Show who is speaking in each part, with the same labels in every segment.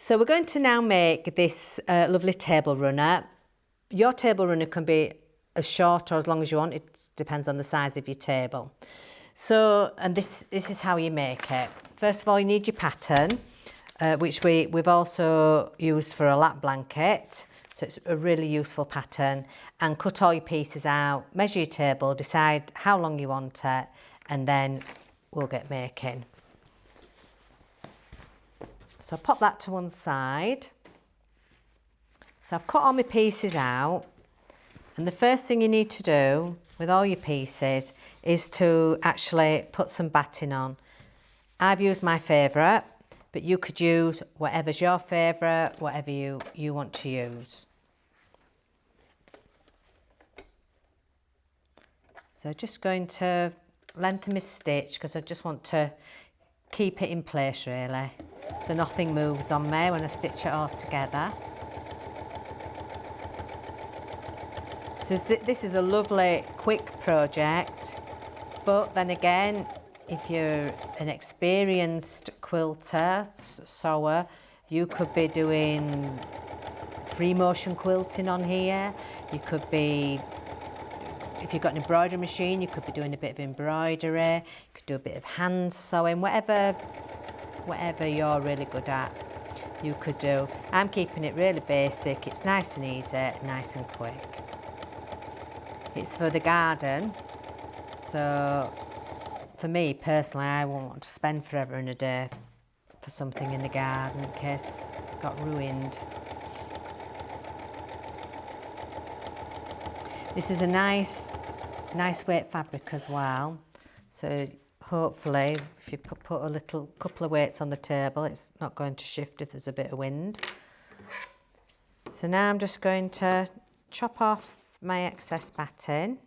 Speaker 1: So we're going to now make this lovely table runner. Your table runner can be as short or as long as you want. It depends on the size of your table. So, and this is how you make it. First of all, you need your pattern, which we've also used for a lap blanket. So it's a really useful pattern. And cut all your pieces out, measure your table, decide how long you want it, and then we'll get making. So I'll pop that to one side. So I've cut all my pieces out, and the first thing you need to do with all your pieces is to actually put some batting on. I've used my favourite, but you could use whatever's your favourite, whatever you want to use. So just going to lengthen my stitch because I just want to keep it in place really, so nothing moves on me when I stitch it all together. So this is a lovely quick project, but then again, if you're an experienced quilter, sewer, you could be doing free motion quilting on here. You could be, if you've got an embroidery machine, you could be doing a bit of embroidery. You could do a bit of hand sewing, whatever you're really good at, you could do. I'm keeping it really basic. It's nice and easy, nice and quick. It's for the garden, so for me personally, I won't want to spend forever and a day for something in the garden in case it got ruined. This is a nice weight fabric as well, so hopefully if you put a couple of weights on the table, it's not going to shift if there's a bit of wind. So now I'm just going to chop off my excess batting.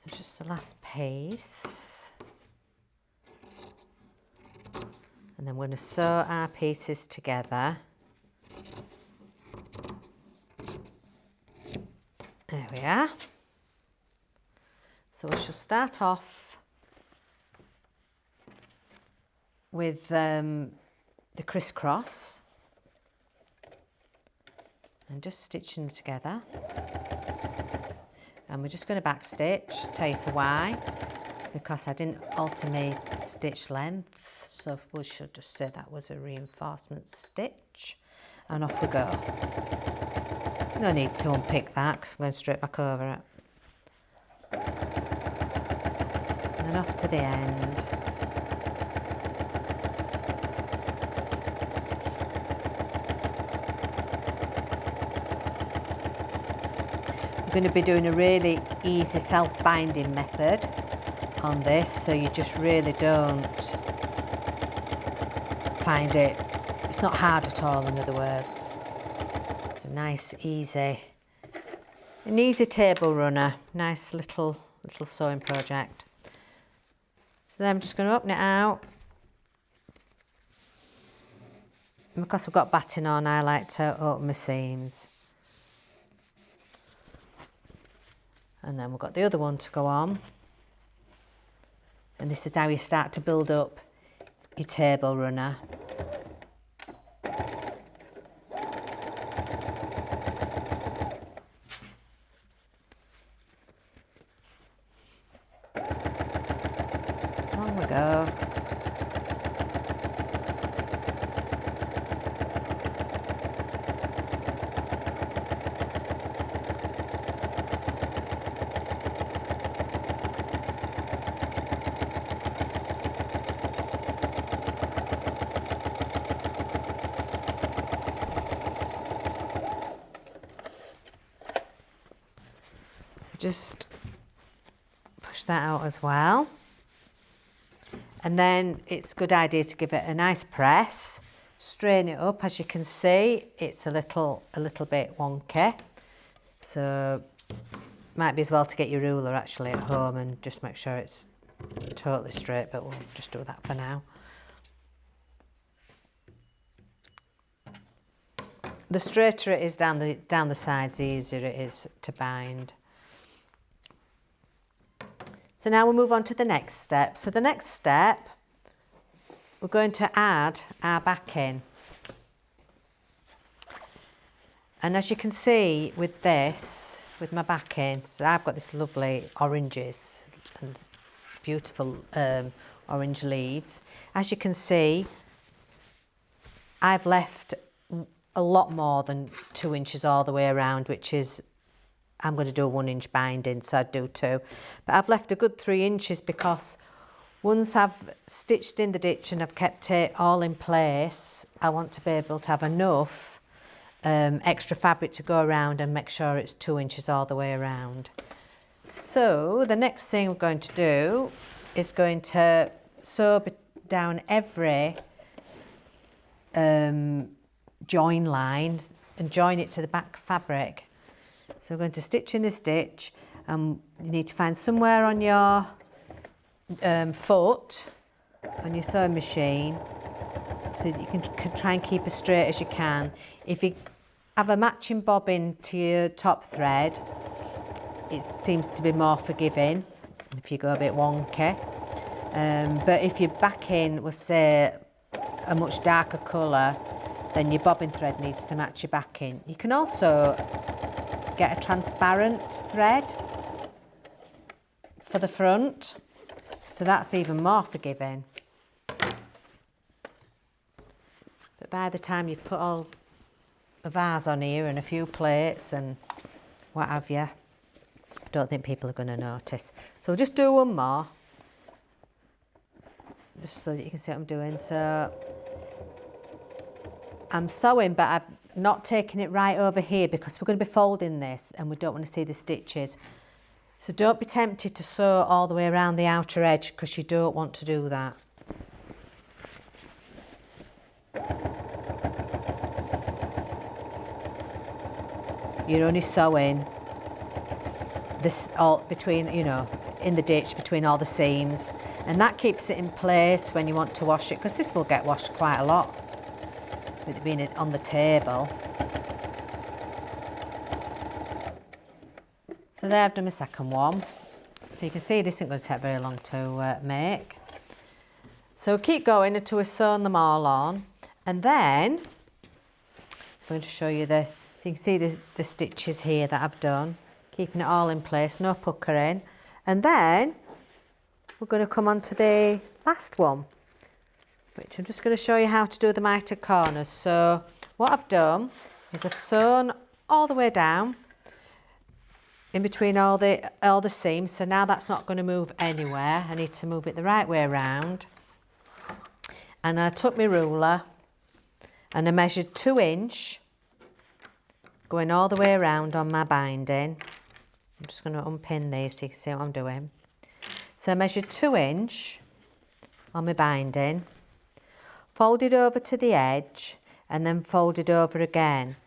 Speaker 1: So just the last piece. And then we're going to sew our pieces together. There we are. So we shall start off with the crisscross and just stitching them together. And we're just going to back stitch, tell you for why, because I didn't alter my stitch length, so we should just say that was a reinforcement stitch, and off we go. No need to unpick that because I'm going straight back over it. And then off to the end. We're going to be doing a really easy self-binding method on this, so you just really don't find it, it's not hard at all, in other words. Nice, easy, an easy table runner, nice little sewing project. So then I'm just going to open it out, and because I've got batting on, I like to open my seams. And then we've got the other one to go on, and this is how you start to build up your table runner. On we go. So just push that out as well. And then it's a good idea to give it a nice press, strain it up. As you can see, it's a little bit wonky, so might be as well to get your ruler actually at home and just make sure it's totally straight, but we'll just do that for now. the straighter it is down the sides, the easier it is to bind. So now we'll move on to the next step. So the next step, we're going to add our backing. And as you can see with this, with my backing, so I've got this lovely oranges and beautiful orange leaves. As you can see, I've left a lot more than 2 inches all the way around, which is, I'm going to do a 1 inch binding, so I'd do 2. But I've left a good 3 inches because once I've stitched in the ditch and I've kept it all in place, I want to be able to have enough extra fabric to go around and make sure it's 2 inches all the way around. So the next thing we're going to do is going to sew down every join line and join it to the back fabric. So we're going to stitch in this stitch, and you need to find somewhere on your foot on your sewing machine so that you can try and keep as straight as you can. If you have a matching bobbin to your top thread, it seems to be more forgiving if you go a bit wonky. But if your backing was, say, a much darker colour, then your bobbin thread needs to match your backing. You can also get a transparent thread for the front, so that's even more forgiving. But by the time you've put all a vase on here and a few plates and what have you, I don't think people are going to notice. So we'll just do one more, just so that you can see what I'm doing. So I'm sewing, but I've not taken it right over here because we're going to be folding this and we don't want to see the stitches. So don't be tempted to sew all the way around the outer edge because you don't want to do that. You're only sewing this all between, you know, in the ditch between all the seams, and that keeps it in place when you want to wash it, because this will get washed quite a lot with it being on the table. So there, I've done my second one. So you can see this isn't going to take very long to make. So keep going until we've sewn them all on, and then I'm going to show you so you can see the stitches here that I've done, keeping it all in place, no puckering. And then we're going to come on to the last one, which I'm just going to show you how to do the mitered corners. So what I've done is I've sewn all the way down in between all the seams. So now that's not going to move anywhere. I need to move it the right way around. And I took my ruler and I measured 2 inch going all the way around on my binding. I'm just going to unpin these so you can see what I'm doing. So I measured 2 inch on my binding, folded over to the edge and then folded over again.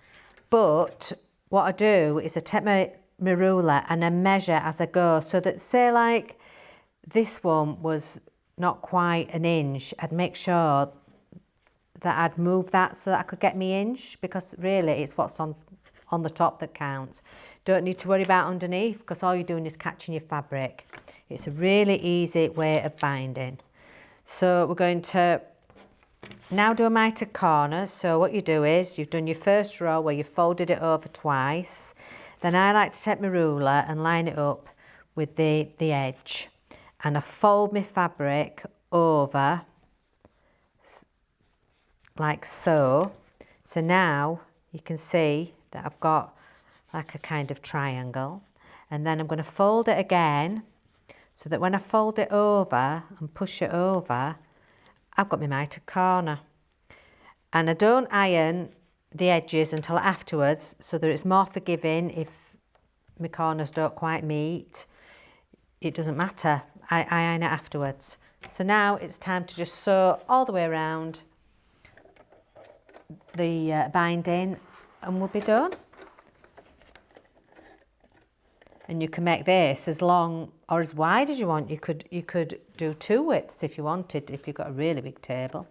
Speaker 1: But what I do is I take my ruler and I measure as I go, so that, say like this one was not quite 1 inch, I'd make sure that I'd move that so that I could get me inch, because really it's what's on the top that counts. Don't need to worry about underneath because all you're doing is catching your fabric. It's a really easy way of binding. So we're going to now do a mitered corner. So what you do is you've done your first row where you folded it over twice. Then I like to take my ruler and line it up with the edge, and I fold my fabric over like so. So now you can see that I've got like a kind of triangle, and then I'm going to fold it again so that when I fold it over and push it over, I've got my mitered corner. And I don't iron the edges until afterwards so that it's more forgiving if my corners don't quite meet. It doesn't matter, I iron it afterwards. So now it's time to just sew all the way around the binding and we'll be done. And you can make this as long or as wide as you want. You could do 2 widths if you wanted, if you've got a really big table.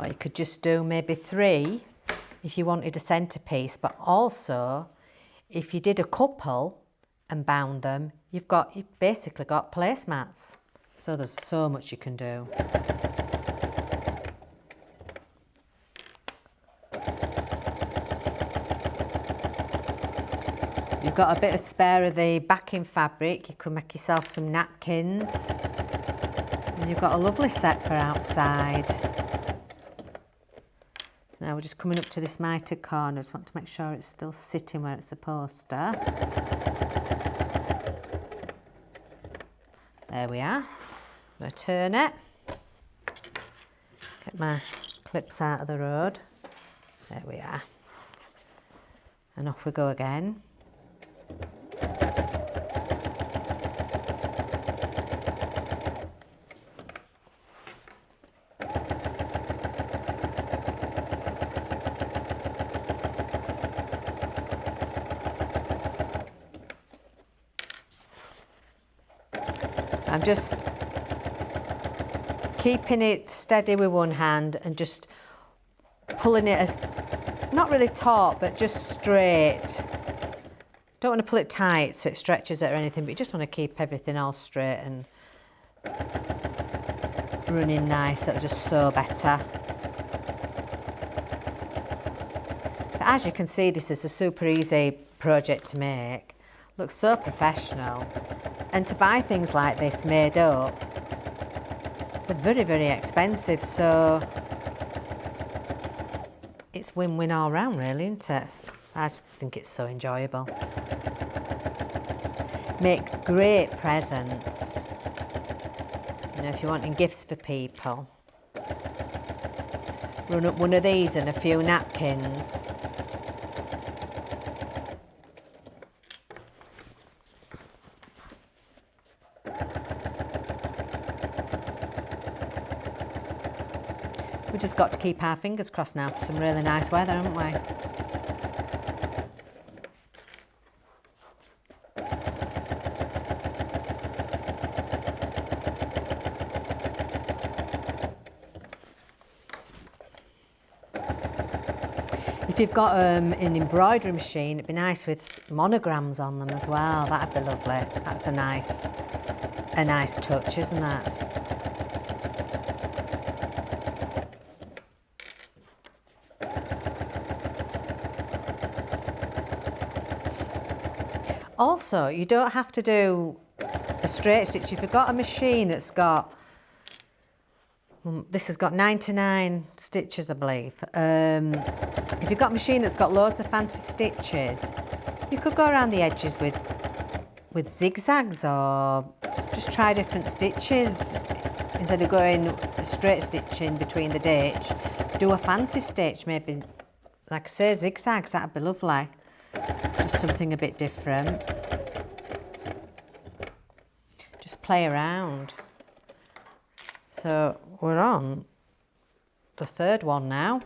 Speaker 1: Or you could just do maybe 3 if you wanted a centerpiece, but also if you did a couple and bound them, you've basically got placemats. So there's so much you can do. You've got a bit of spare of the backing fabric, you could make yourself some napkins. And you've got a lovely set for outside. Now we're just coming up to this mitered corner. Just want to make sure it's still sitting where it's supposed to. There we are. I'm going to turn it. Get my clips out of the road. There we are. And off we go again. I'm just keeping it steady with one hand and just pulling it as, not really taut, but just straight. Don't want to pull it tight so it stretches it or anything, but you just want to keep everything all straight and running nice. It'll just sew better. But as you can see, this is a super easy project to make. Looks so professional. And to buy things like this made up, they're very, very expensive, so it's win-win all round really, isn't it? I just think it's so enjoyable. Make great presents. You know, if you're wanting gifts for people. Run up one of these and a few napkins. We've just got to keep our fingers crossed now for some really nice weather, haven't we? If you've got an embroidery machine, it'd be nice with monograms on them as well. That'd be lovely. That's a nice touch, isn't it? Also, you don't have to do a straight stitch. If you've got a machine that's got, this has got 99 stitches, I believe. If you've got a machine that's got loads of fancy stitches, you could go around the edges with zigzags, or just try different stitches. Instead of going a straight stitch in between the ditch, do a fancy stitch, maybe, like I say, zigzags. That'd be lovely. Just something a bit different. Just play around. So we're on the third one now.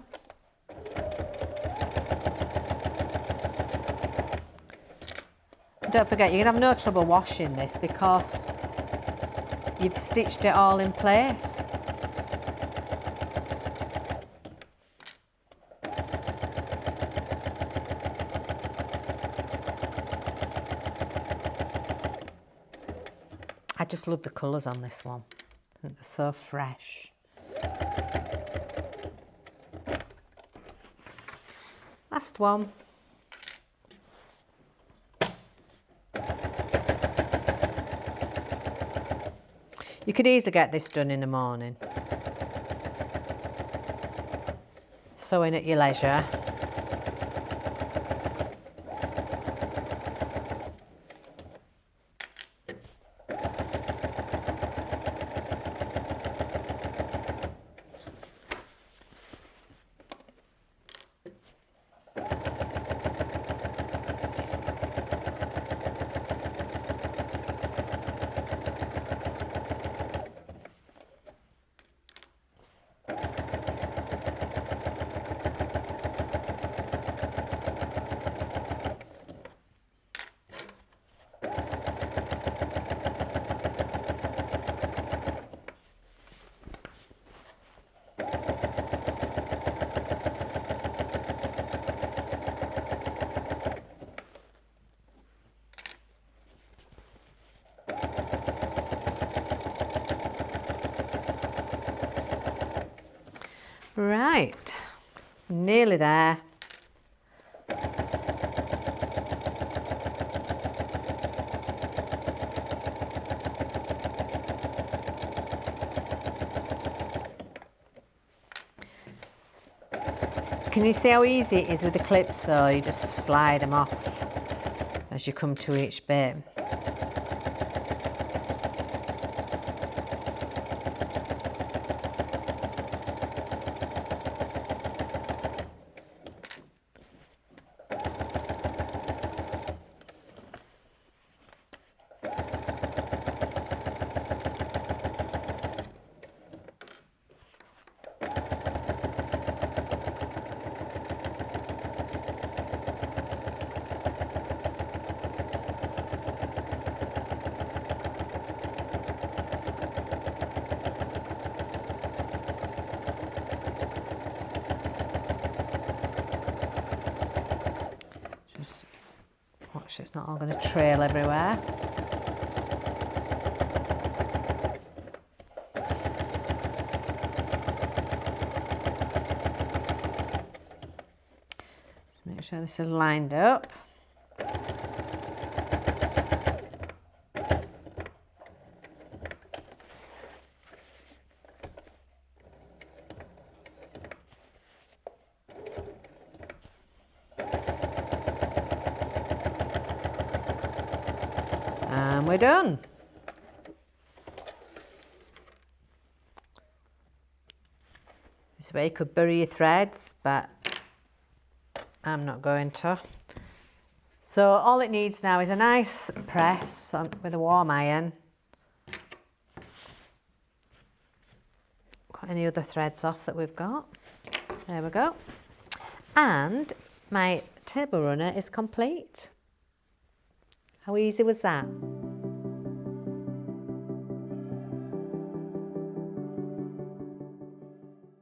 Speaker 1: Don't forget, you're going to have no trouble washing this because you've stitched it all in place. I just love the colours on this one. I think they're so fresh. Last one. You could easily get this done in the morning. Sewing at your leisure. Right, nearly there. Can you see how easy it is with the clips though? You just slide them off as you come to each bit. Just watch it's not all going to trail everywhere. Make sure this is lined up. And we're done. This way you could bury your threads, but I'm not going to. So all it needs now is a nice press with a warm iron. Cut any other threads off that we've got. There we go. And my table runner is complete. How easy was that?